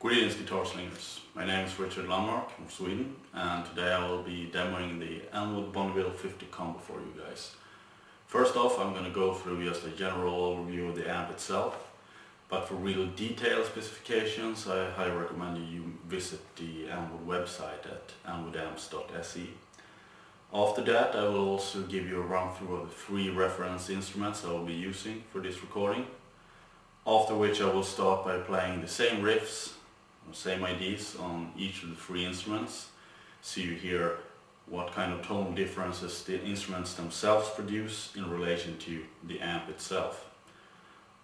Greetings guitar slingers, my name is Richard Landmark from Sweden, and today I will be demoing the Elmwood Bonneville 50 combo for you guys. First off, I'm going to go through just a general overview of the amp itself, but for real detailed specifications I highly recommend you visit the Elmwood website at elmwoodamps.se. After that I will also give you a run through of the 3 reference instruments I will be using for this recording, after which I will start by playing the same riffs, same ideas on each of the 3 instruments, so you hear what kind of tonal differences the instruments themselves produce in relation to the amp itself.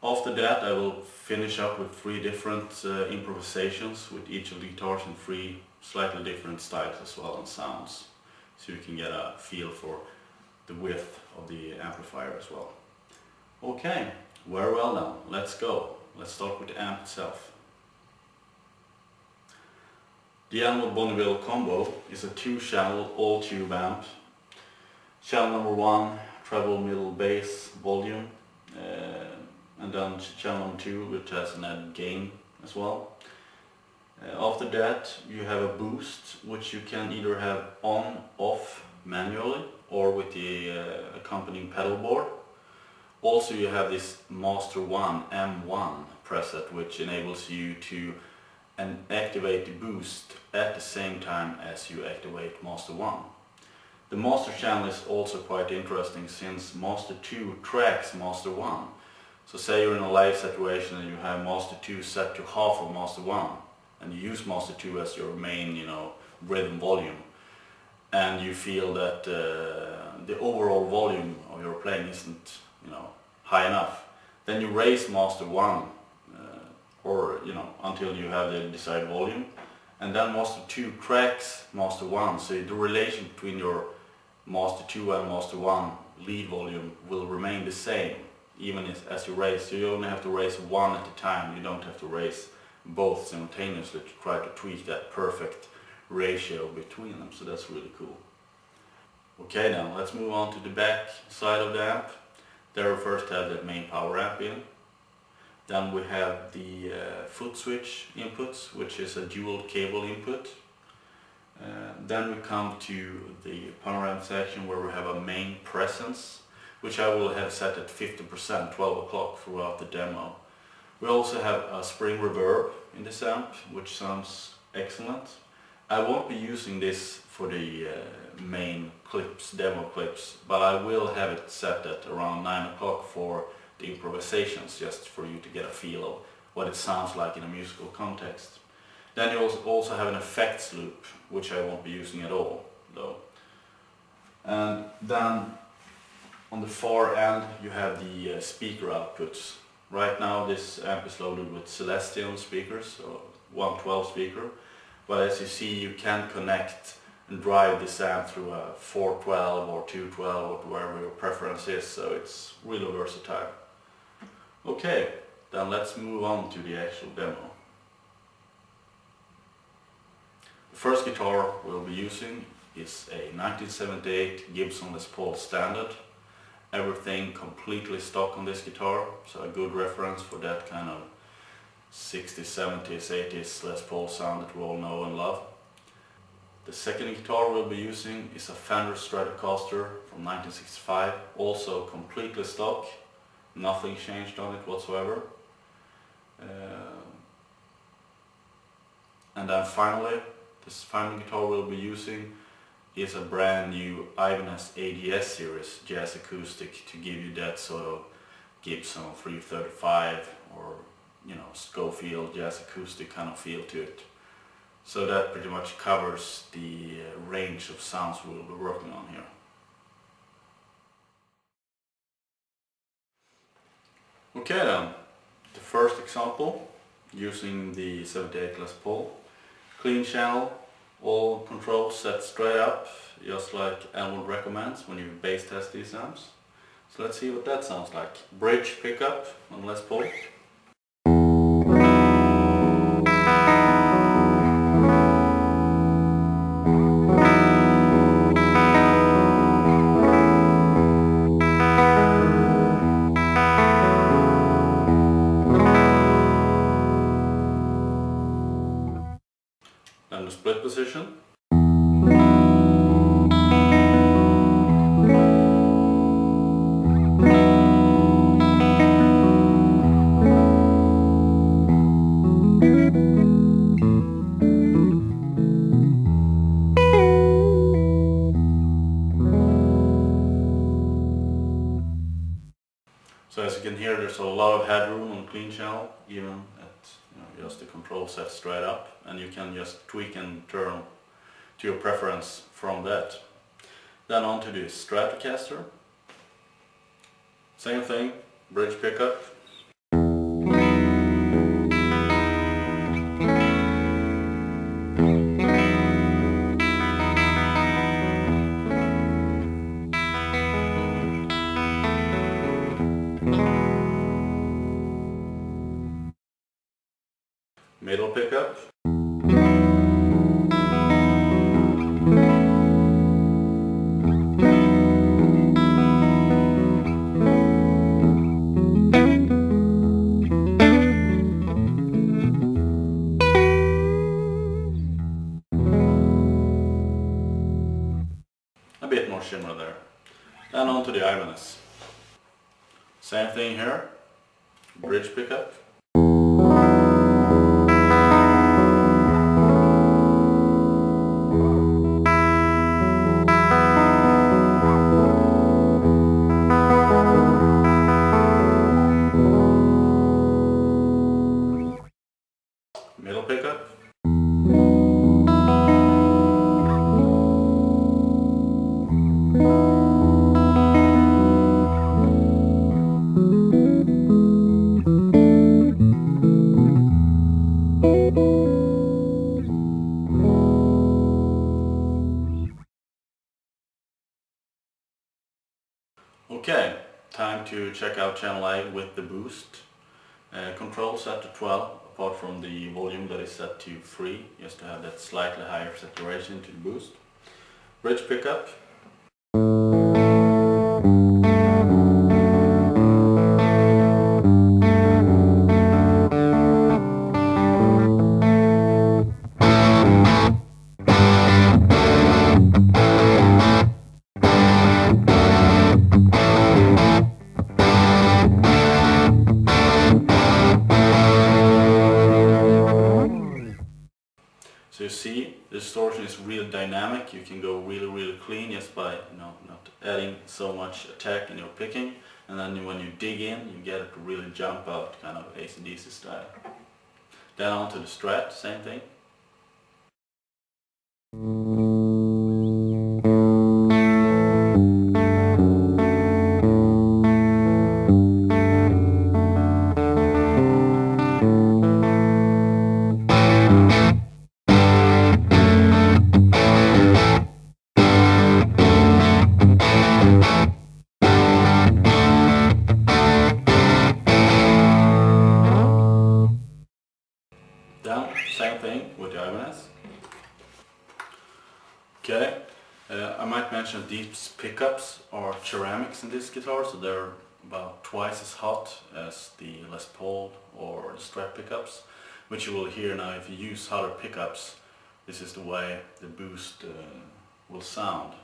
After that I will finish up with 3 different improvisations with each of the guitars in 3 slightly different styles as well and sounds, so you can get a feel for the width of the amplifier as well. Okay, very well then, let's go. Let's start with the amp itself. The Elmwood Bonneville combo is a 2-channel all-tube amp. Channel number 1, treble, middle, bass, volume, and then channel number 2, which has an added gain as well. After that you have a boost, which you can either have on, off manually or with the accompanying pedal board. Also you have this Master 1 M1 preset, which enables you to activate the boost at the same time as you activate Master 1. The Master channel is also quite interesting, since Master 2 tracks Master 1. So say you're in a live situation and you have Master 2 set to half of Master 1, and you use Master 2 as your main, rhythm volume, and you feel that the overall volume of your playing isn't, high enough, then you raise Master 1 until you have the desired volume, and then Master 2 tracks Master 1, so the relation between your Master 2 and Master 1 lead volume will remain the same even as you raise. So you only have to raise one at a time, you don't have to raise both simultaneously to try to tweak that perfect ratio between them, so that's really cool. Okay, now let's move on to the back side of the amp. There we first have the main power amp in. Then we have the foot switch inputs, which is a dual cable input. Then we come to the panoramic section, where we have a main presence, which I will have set at 50%, 12 o'clock throughout the demo. We also have a spring reverb in this amp, which sounds excellent. I won't be using this for the main clips, demo clips, but I will have it set at around 9 o'clock for the improvisations, just for you to get a feel of what it sounds like in a musical context. Then you also have an effects loop, which I won't be using at all though. And then on the far end you have the speaker outputs. Right now this amp is loaded with Celestion speakers, so 112 speaker, but as you see you can connect and drive this amp through a 412 or 212 or wherever your preference is, so it's really versatile. Okay, then let's move on to the actual demo. The first guitar we'll be using is a 1978 Gibson Les Paul Standard. Everything completely stock on this guitar, so a good reference for that kind of 60s, 70s, 80s Les Paul sound that we all know and love. The second guitar we'll be using is a Fender Strat from 1965, also completely stock, nothing changed on it whatsoever. And then finally, this final guitar we'll be using is a brand new Ibanez AGS series jazz acoustic, to give you that sort of Gibson 335 or Schofield jazz acoustic kind of feel to it. So that pretty much covers the range of sounds we'll be working on here. Okay then, the first example, using the 78 Les Paul. Clean channel, all controls set straight up, just like Elmwood recommends when you bass test these amps. So let's see what that sounds like. Bridge pickup on Les Paul. So as you can hear, there's a lot of headroom on clean channel, even at just the control set straight up, and you can just tweak and turn to your preference from that. Then on to the Stratocaster. Same thing, bridge pickup. Middle pickup. A bit more shimmer there. Then on to the Ibanez. Same thing here, bridge pickup. Middle pickup. Okay, time to check out channel A with the boost. Control set to 12, apart from the volume that is set to 3, just to have that slightly higher saturation to the boost. Bridge pickup. So you see, the distortion is really dynamic. You can go really clean just by not adding so much attack in your picking, and then when you dig in, you get it to really jump out, kind of AC/DC style. Then on to the Strat, same thing. Then, same thing with the Ibanez. Okay, I might mention these pickups are ceramics in this guitar, so they're about twice as hot as the Les Paul or the Strat pickups, which you will hear now if you use hotter pickups. This is the way the boost will sound.